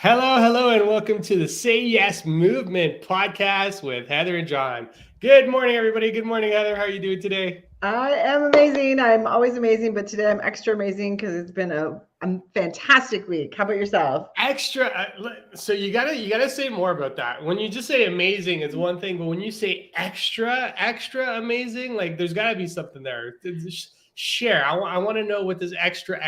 Hello, and welcome to the Say Yes Movement podcast with Heather and John. Good morning, everybody. Good morning, Heather. How are you doing today? I am amazing. I'm always amazing, but today I'm extra amazing because it's been a fantastic week. How about yourself? Extra. So you gotta say more about that. When you just say amazing, it's one thing, but when you say extra amazing, like there's got to be something there. Share. I want to know what this extra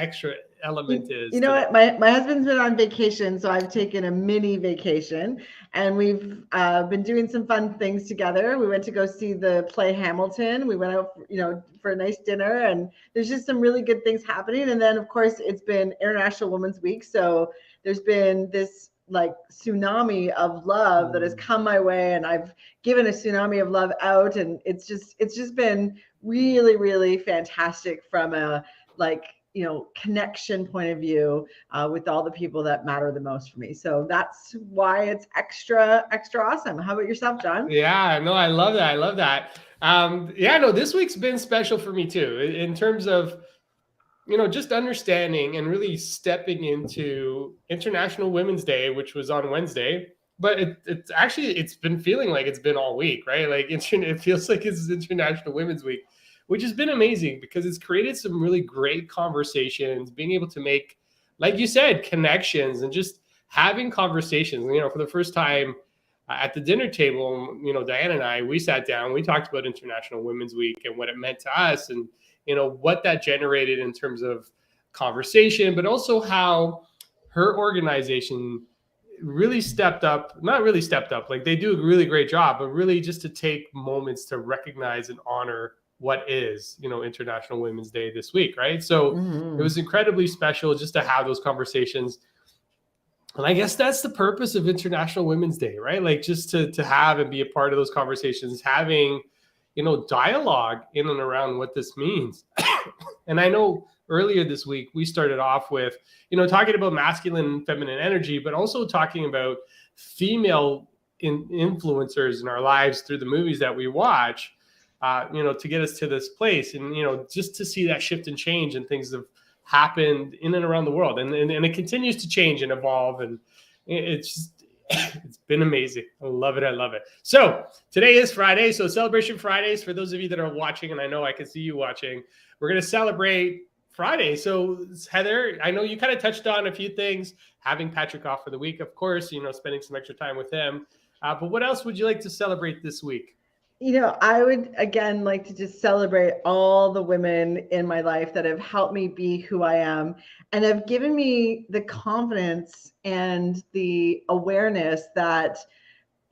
element You is know today. what? My husband's been on vacation, so I've taken a mini vacation, and we've been doing some fun things together. We went to go see the play Hamilton. We went out, for a nice dinner, and there's just some really good things happening. And then, of course, it's been International Women's Week, so there's been this like tsunami of love that has come my way, and I've given a tsunami of love out, and it's just been really, really fantastic from a like connection point of view with all the people that matter the most for me. So that's why it's extra awesome. How about yourself, John? Yeah, no, I love that. I love that. Yeah, no, this week's been special for me too, in terms of just understanding and really stepping into International Women's Day, which was on Wednesday. But it's actually it's been feeling like it's been all week, right? Like it feels like it's International Women's Week, which has been amazing because it's created some really great conversations, being able to make, like you said, connections and just having conversations. For the first time at the dinner table, Diane and I, we sat down, we talked about International Women's Week and what it meant to us, and what that generated in terms of conversation, but also how her organization really stepped up, not really stepped up, like they do a really great job, but really just to take moments to recognize and honor what is, International Women's Day this week, right? So it Mm-hmm. was incredibly special just to have those conversations. And I guess that's the purpose of International Women's Day, right? Like just to have and be a part of those conversations, having, dialogue in and around what this means. And I know earlier this week we started off with, talking about masculine and feminine energy, but also talking about female influencers in our lives through the movies that we watch, to get us to this place. And, just to see that shift and change and things have happened in and around the world. And it continues to change and evolve. And it's just, it's been amazing. I love it. I love it. So today is Friday. So Celebration Fridays, for those of you that are watching, and I know I can see you watching, we're going to celebrate Friday. So Heather, I know you kind of touched on a few things, having Patrick off for the week, of course, spending some extra time with him. But what else would you like to celebrate this week? I would again like to just celebrate all the women in my life that have helped me be who I am and have given me the confidence and the awareness that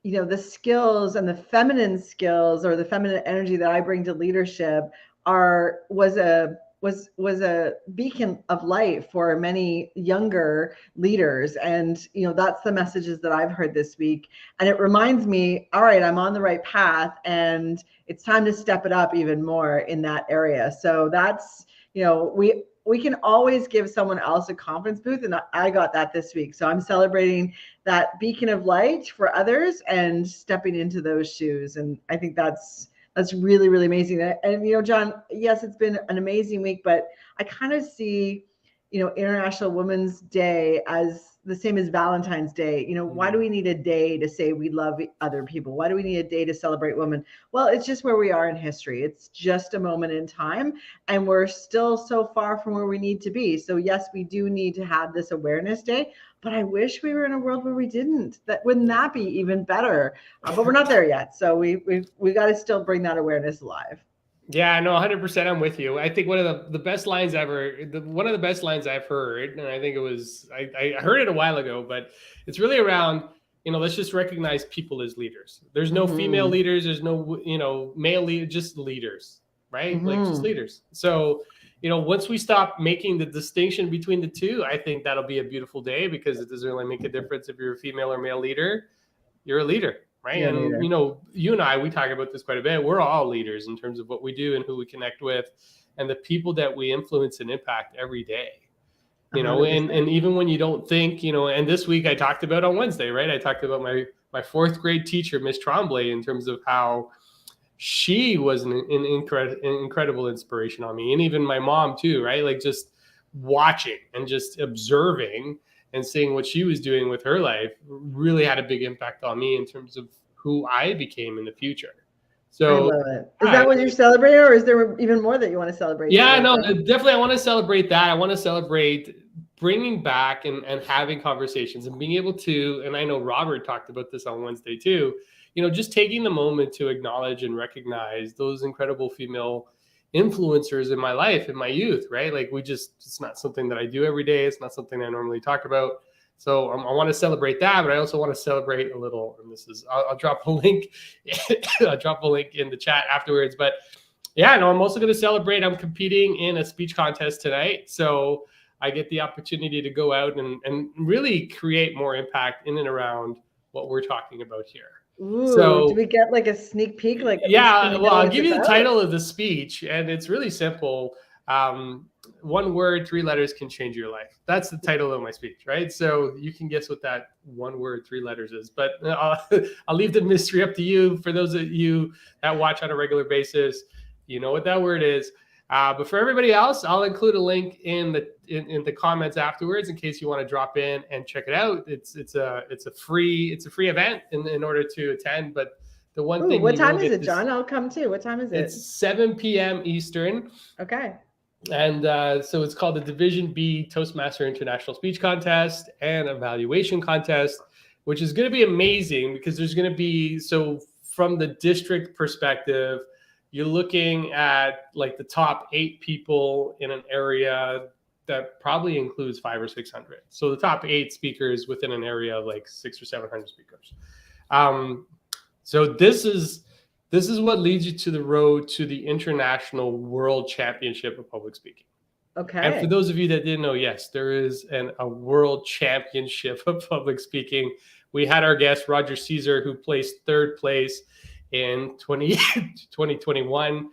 the skills and the feminine skills or the feminine energy that I bring to leadership are was a beacon of light for many younger leaders. And that's the messages that I've heard this week, and it reminds me, all right, I'm on the right path and it's time to step it up even more in that area. So that's, we can always give someone else a confidence boost, and I got that this week. So I'm celebrating that beacon of light for others and stepping into those shoes. And I think that's really, really amazing. And John, yes, it's been an amazing week, but I kind of see, International Women's Day as the same as Valentine's Day. Why do we need a day to say we love other people? Why do we need a day to celebrate women? Well, it's just where we are in history. It's just a moment in time, and we're still so far from where we need to be. So yes, we do need to have this awareness day, but I wish we were in a world where we didn't. Wouldn't that be even better? But we're not there yet. So we got to still bring that awareness alive. Yeah, no, 100%. I'm with you. I think one of the best lines ever, one of the best lines I've heard, and I think it was, I heard it a while ago, but it's really around, let's just recognize people as leaders. There's no female Mm-hmm. leaders. There's no, male leader, just leaders, right? Like just Mm-hmm. leaders. So, once we stop making the distinction between the two, I think that'll be a beautiful day, because it doesn't really make a difference if you're a female or male leader. You're a leader, right? You're a And leader. you and I, we talk about this quite a bit. We're all leaders in terms of what we do and who we connect with, and the people that we influence and impact every day. And 100%. even when you don't think, and this week I talked about on Wednesday, right? I talked about my fourth grade teacher, Miss Tremblay, in terms of how she was an incredible inspiration on me, and even my mom too, right? Like just watching and just observing and seeing what she was doing with her life really had a big impact on me in terms of who I became in the future. So I love it. Is that what you're celebrating, or is there even more that you want to celebrate? Yeah, today, no, Joe? definitely. I want to celebrate that. I want to celebrate bringing back and having conversations and being able to, and I know Robert talked about this on Wednesday too, just taking the moment to acknowledge and recognize those incredible female influencers in my life, in my youth, right? Like it's not something that I do every day. It's not something I normally talk about. So I want to celebrate that, but I also want to celebrate a little, and I'll drop a link, I'll drop a link in the chat afterwards, but yeah, no, I'm also going to celebrate. I'm competing in a speech contest tonight. So I get the opportunity to go out and really create more impact in and around what we're talking about here. Ooh, so do we get like a sneak peek? Like, yeah, well, I'll give you the title of the speech, and it's really simple. One word, 3 letters can change your life. That's the title of my speech, right? So you can guess what that 1 word, 3 letters is, but I'll leave the mystery up to you. For those of you that watch on a regular basis, you know what that word is. But for everybody else, I'll include a link in the comments afterwards in case you want to drop in and check it out. It's a free event in order to attend. But the one thing, what time is it, John? I'll come too. What time is it? It's 7 p.m. Eastern. Okay. And so it's called the Division B Toastmaster International Speech Contest and Evaluation Contest, which is going to be amazing because there's going to be, so from the district perspective, you're looking at like the top 8 people in an area that probably includes 500 or 600. So the top 8 speakers within an area of like 600 or 700 speakers. So this is what leads you to the road to the International World Championship of Public Speaking. Okay. And for those of you that didn't know, yes, there is a World Championship of Public Speaking. We had our guest, Roger Caesar, who placed 3rd place in 2021.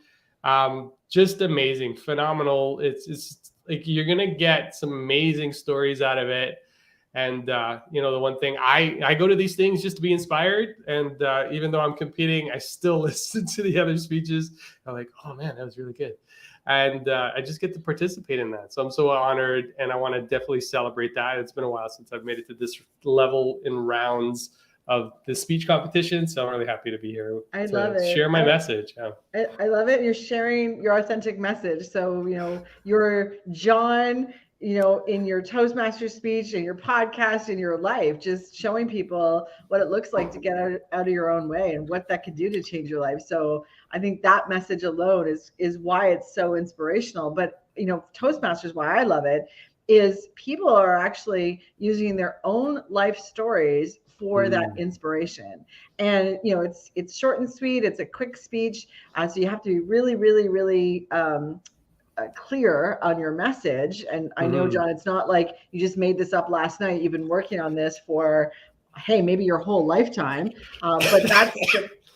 Just amazing, phenomenal. It's like you're gonna get some amazing stories out of it. And the one thing, I go to these things just to be inspired. And even though I'm competing, I still listen to the other speeches. I'm like, oh man, that was really good. And I just get to participate in that. So I'm so honored, and I want to definitely celebrate that. It's been a while since I've made it to this level in rounds of the speech competition. So I'm really happy to be here. I love it. Share my message. Yeah. I love it. You're sharing your authentic message. So, you're John, in your Toastmaster speech, in your podcast, in your life, just showing people what it looks like to get out of your own way and what that could do to change your life. So I think that message alone is why it's so inspirational. But, Toastmasters, why I love it is people are actually using their own life stories for that inspiration. And, it's short and sweet. It's a quick speech. So you have to be really, really, really clear on your message. And I know, John, it's not like you just made this up last night. You've been working on this for, hey, maybe your whole lifetime. But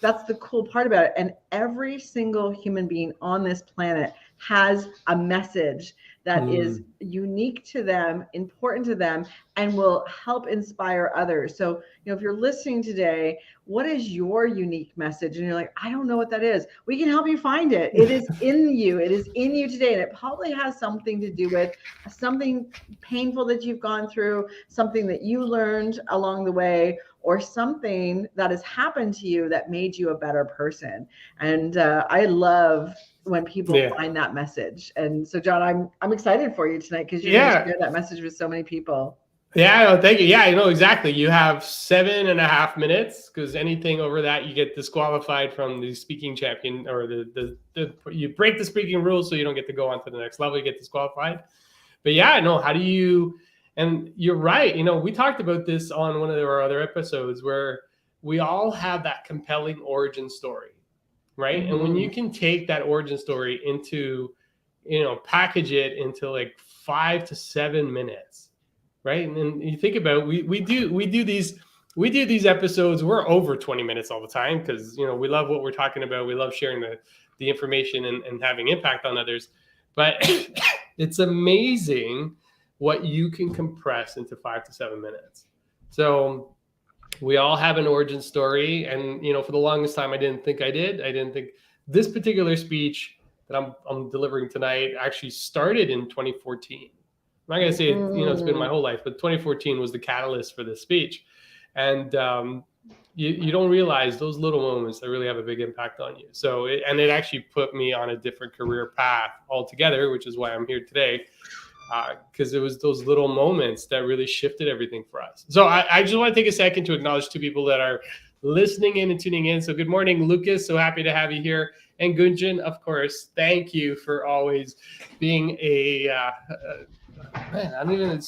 that's the cool part about it. And every single human being on this planet has a message that is unique to them, important to them, and will help inspire others. So, if you're listening today, what is your unique message? And you're like, I don't know what that is. We can help you find it. It is in you. It is in you today. And it probably has something to do with something painful that you've gone through, something that you learned along the way, or something that has happened to you that made you a better person. And I love when people find that message. And so, John, I'm excited for you tonight because you're going to share that message with so many people. Yeah, thank you. Yeah, exactly. You have 7.5 minutes, because anything over that, you get disqualified from the speaking champion, or you break the speaking rules, so you don't get to go on to the next level. You get disqualified. But yeah, no, how do you? And you're right. We talked about this on one of our other episodes where we all have that compelling origin story, right? And when you can take that origin story into, package it into like 5 to 7 minutes, right? And you think about we do these episodes. We're over 20 minutes all the time because we love what we're talking about. We love sharing the information and having impact on others. But it's amazing what you can compress into 5 to 7 minutes. So we all have an origin story. And, for the longest time, I didn't think I did. I didn't think this particular speech that I'm delivering tonight actually started in 2014. not going to say, it's been my whole life, but 2014 was the catalyst for this speech. And you don't realize those little moments that really have a big impact on you. So, it actually put me on a different career path altogether, which is why I'm here today. Because it was those little moments that really shifted everything for us. So I just want to take a second to acknowledge two people that are listening in and tuning in. So good morning, Lucas. So happy to have you here. And Gunjan, of course, thank you for always being man, I'm going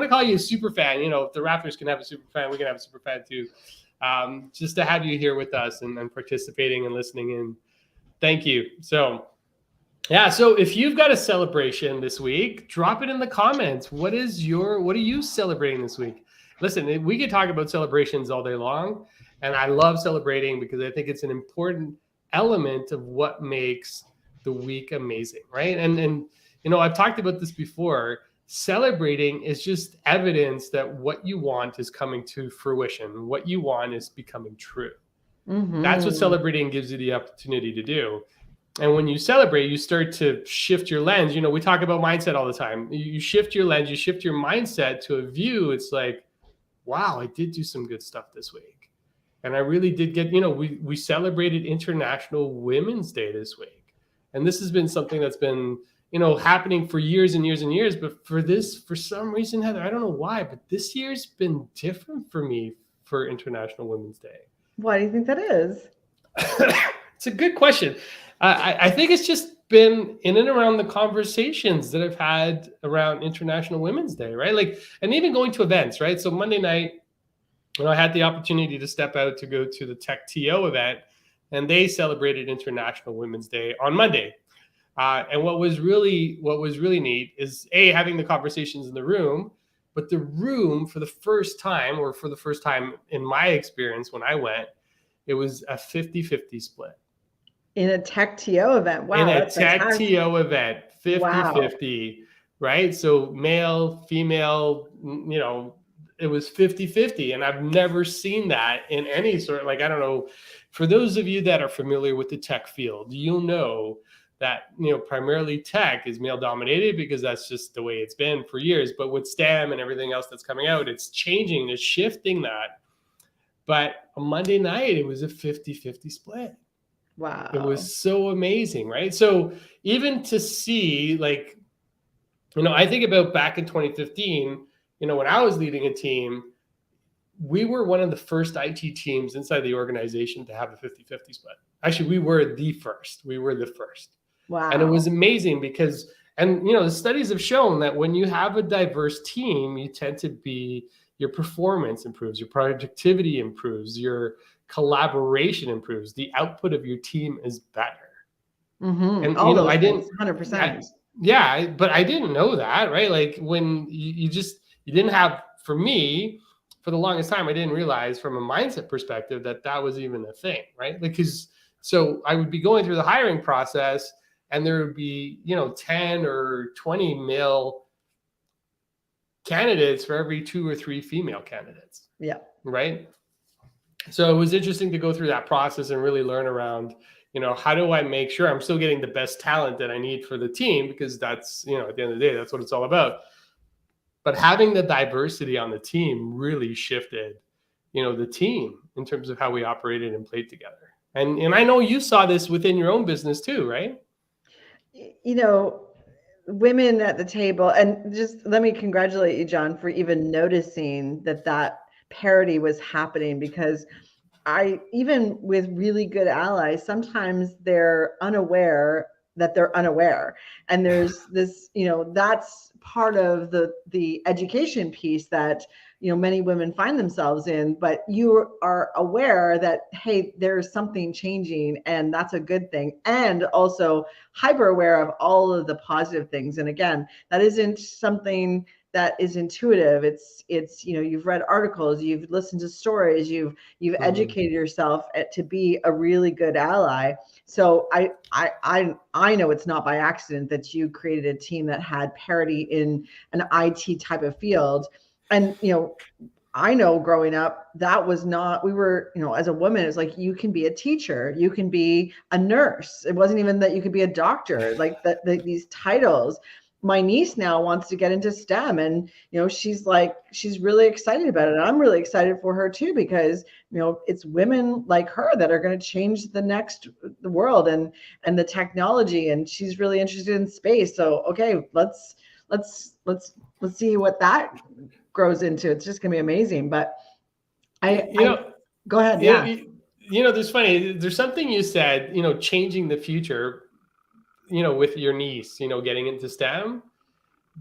to call you a super fan. If the Raptors can have a super fan, we can have a super fan too. Just to have you here with us and participating and listening in. Thank you. So if you've got a celebration this week, drop it in the comments. What are you celebrating this week? Listen, we could talk about celebrations all day long, and I love celebrating because I think it's an important element of what makes the week amazing, right? And I've talked about this before. Celebrating is just evidence that what you want is coming to fruition. What you want is becoming true. Mm-hmm. That's what celebrating gives you the opportunity to do. And when you celebrate, you start to shift your lens. We talk about mindset all the time. You shift your lens, you shift your mindset to a view. It's like, wow, I did do some good stuff this week. And I really did get, we celebrated International Women's Day this week. And this has been something that's been, happening for years and years and years. But for some reason, Heather, I don't know why, but this year's been different for me for International Women's Day. Why do you think that is? It's a good question. I think it's just been in and around the conversations that I've had around International Women's Day, right? And even going to events, right? So Monday night, I had the opportunity to step out to go to the Tech TO event, and they celebrated International Women's Day on Monday. And what was really neat is having the conversations in the room, but the room for the first time in my experience when I went, it was a 50-50 split. In a Tech TO event. Wow. In a Tech TO event, 50-50, right? So male, female, it was 50-50. And I've never seen that in any sort, I don't know, for those of you that are familiar with the tech field, you'll know that, primarily tech is male dominated because that's just the way it's been for years. But with STEM and everything else that's coming out, it's changing, it's shifting that. But on Monday night, it was a 50-50 split. Wow. It was so amazing, right? So even to see, I think about back in 2015, when I was leading a team, we were one of the first IT teams inside the organization to have a 50-50 split. Actually, we were the first. Wow. And it was amazing because, the studies have shown that when you have a diverse team, you tend to be, your performance improves, your productivity improves, your collaboration improves, the output of your team is better. Mm-hmm. And I didn't 100%. Yeah, but I didn't know that, right? When you didn't have, for me, for the longest time, I didn't realize from a mindset perspective that was even a thing, right? So I would be going through the hiring process and there would be, 10 or 20 male candidates for every 2 or 3 female candidates. Yeah. Right. So it was interesting to go through that process and really learn around, how do I make sure I'm still getting the best talent that I need for the team? Because that's, at the end of the day, that's what it's all about. But having the diversity on the team really shifted, the team in terms of how we operated and played together. And I know you saw this within your own business too, right? Women at the table, and just let me congratulate you, John, for even noticing that parity was happening, because even with really good allies, sometimes they're unaware that they're unaware. And there's this, that's part of the education piece that, many women find themselves in, but you are aware that, hey, there's something changing and that's a good thing. And also hyper aware of all of the positive things. And again, that isn't something that is intuitive. It's you've read articles, you've listened to stories, you've educated yourself to be a really good ally. So I know it's not by accident that you created a team that had parity in an IT type of field. And I know growing up, that was not, we were, as a woman, it's like, you can be a teacher, you can be a nurse. It wasn't even that you could be a doctor, these titles. my niece now wants to get into STEM, and she's really excited about it. And I'm really excited for her too, because it's women like her that are going to change the world and the technology, and she's really interested in space. So okay, let's see what that grows into. It's just going to be amazing. But go ahead. There's something you said, changing the future, with your niece, getting into STEM.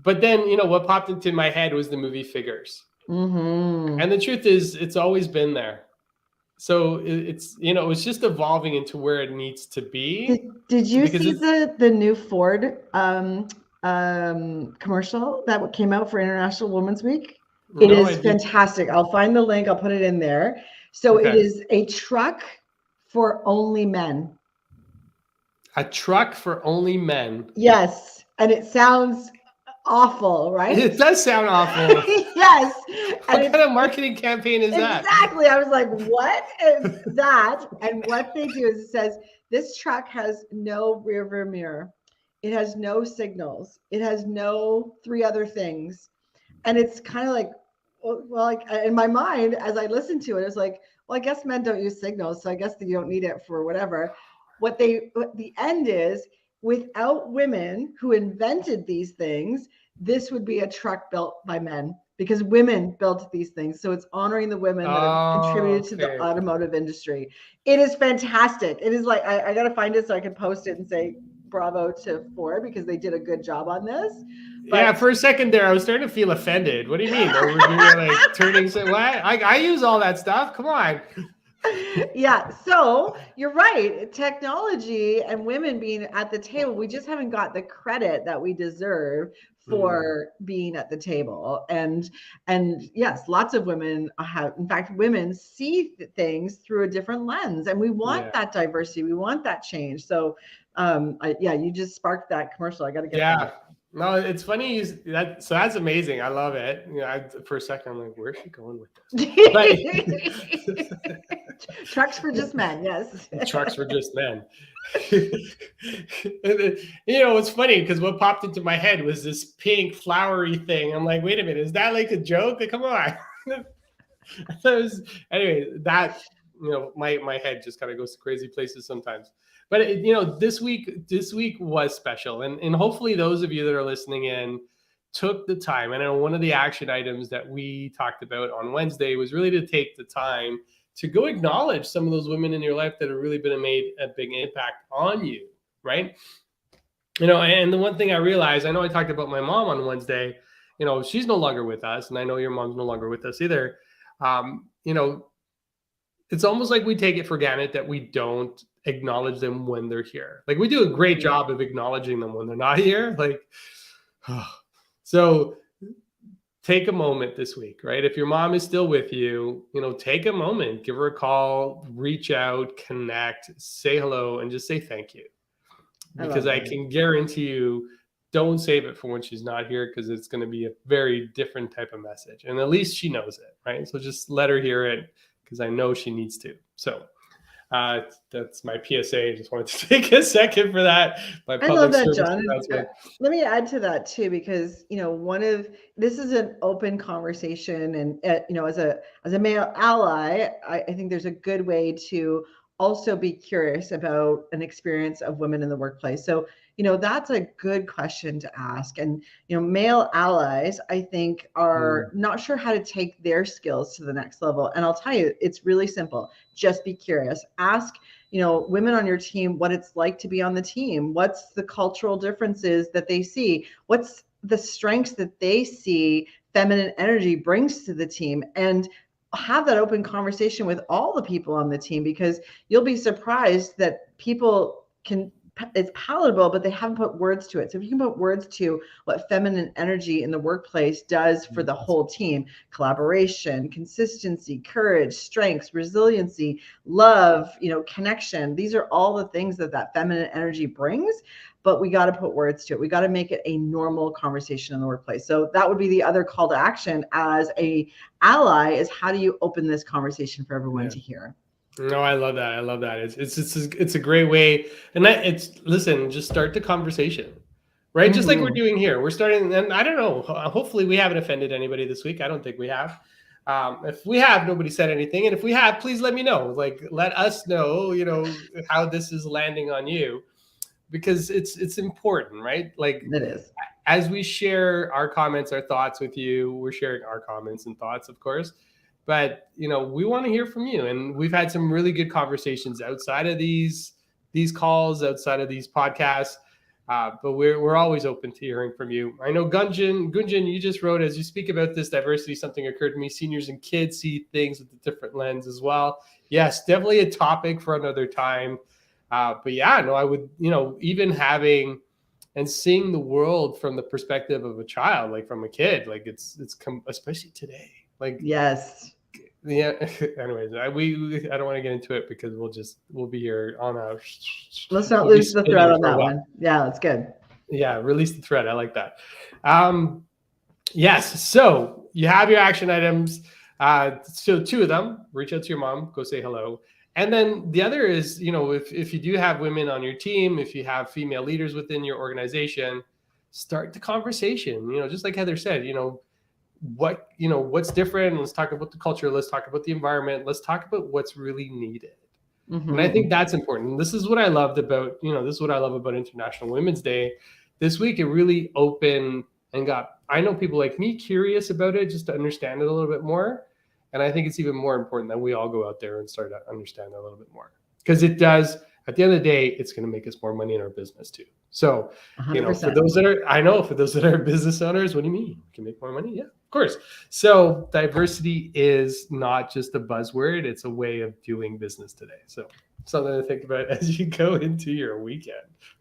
But then, what popped into my head was the movie Figures. Mm-hmm. And the truth is, it's always been there. So it's, it's just evolving into where it needs to be. Did you see the new Ford commercial that came out for International Women's Week? It is fantastic. I'll find the link. I'll put it in there. So It is a truck for only men. A truck for only men. Yes. And it sounds awful, right? It does sound awful. Yes. What kind of marketing campaign is that? Exactly. I was like, what is that? And what they do is it says, this truck has no rear view mirror. It has no signals. It has no 3 other things. And it's kind of like, well, like in my mind, as I listened to it, it's like, well, I guess men don't use signals, so I guess you don't need it for whatever. What the end is, without women who invented these things, this would be a truck built by men, because women built these things. So it's honoring the women that have contributed to the automotive industry. It is fantastic. It is like, I got to find it so I can post it and say bravo to Ford, because they did a good job on this. But yeah, for a second there, I was starting to feel offended. What do you mean? Like turning, what? I use all that stuff. Come on. Yeah, so you're right. Technology and women being at the table, we just haven't got the credit that we deserve for being at the table. And yes, lots of women have, in fact, women see things through a different lens, and we want that diversity. We want that change. So you just sparked that commercial. I got to get that. No, it's funny. So that's amazing. I love it. For a second, I'm like, where's she going with this? Trucks for just men. Yes. Trucks for just men. It's funny because what popped into my head was this pink flowery thing. I'm like, wait a minute, is that like a joke? Come on. Anyway, that, my head just kind of goes to crazy places sometimes. But this week was special, and hopefully those of you that are listening in took the time. And I know one of the action items that we talked about on Wednesday was really to take the time to go acknowledge some of those women in your life that have really made a big impact on you, right? And the one thing I realized, I know I talked about my mom on Wednesday. She's no longer with us, and I know your mom's no longer with us either. It's almost like we take it for granted that we don't acknowledge them when they're here. Like, we do a great job of acknowledging them when they're not here. Like, so take a moment this week, right? If your mom is still with you, take a moment, give her a call, reach out, connect, say hello, and just say thank you. Because I can guarantee you, don't save it for when she's not here, because it's going to be a very different type of message. And at least she knows it, right? So just let her hear it, because I know she needs to. So that's my PSA. I just wanted to take a second for that. I love that, John. Let me add to that too, because this is an open conversation, and as a male ally, I think there's a good way to also be curious about an experience of women in the workplace. So that's a good question to ask. And male allies, I think, are not sure how to take their skills to the next level. And I'll tell you, it's really simple. Just be curious. Ask women on your team what it's like to be on the team. What's the cultural differences that they see? What's the strengths that they see feminine energy brings to the team? And have that open conversation with all the people on the team, because you'll be surprised that people it's palatable, but they haven't put words to it. So if you can put words to what feminine energy in the workplace does for the whole team: collaboration, consistency, courage, strengths, resiliency, love, connection. These are all the things that feminine energy brings, but we got to put words to it. We got to make it a normal conversation in the workplace. So that would be the other call to action as a ally, is how do you open this conversation for everyone to hear? No, I love that. It's a great way. And listen, just start the conversation, right? Just like we're doing here. We're starting, and I don't know, hopefully we haven't offended anybody this week. I don't think we have. If we have, nobody said anything. And if we have, please let me know. Like, let us know, how this is landing on you, because it's important, right? Like, It is. As we share our comments, our thoughts with you, we're sharing our comments and thoughts, of course. But, we want to hear from you. And we've had some really good conversations outside of these calls, outside of these podcasts. But we're always open to hearing from you. I know Gunjan, you just wrote, as you speak about this diversity, something occurred to me. Seniors and kids see things with a different lens as well. Yes, definitely a topic for another time. But yeah, no, I would, even having and seeing the world from the perspective of a child, like from a kid, like it's especially today. Like, yes. Yeah. Anyways, I don't want to get into it because we'll be here on a. Let's not lose the thread on that one. Yeah, that's good. Yeah, release the thread. I like that. Yes. So you have your action items. So 2 of them: reach out to your mom, go say hello. And then the other is, if you do have women on your team, if you have female leaders within your organization, start the conversation. Just like Heather said, what's different. Let's talk about the culture. Let's talk about the environment. Let's talk about what's really needed. And I think that's important. This is what I loved about, this is what I love about International Women's Day. This week, it really opened and I know people like me curious about it, just to understand it a little bit more. And I think it's even more important that we all go out there and start to understand it a little bit more, because it does, at the end of the day, it's going to make us more money in our business too. So, 100%. for those that are business owners, what do you mean? You can make more money? Yeah, of course. So diversity is not just a buzzword. It's a way of doing business today. So something to think about as you go into your weekend.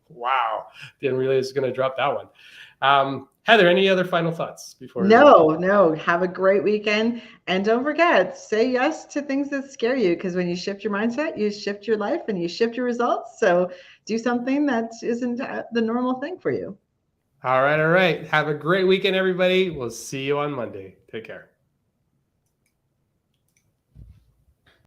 Wow. Didn't realize I was going to drop that one. Heather, any other final thoughts before? No. Have a great weekend. And don't forget, say yes to things that scare you, because when you shift your mindset, you shift your life and you shift your results. So do something that isn't the normal thing for you. All right. Have a great weekend, everybody. We'll see you on Monday. Take care.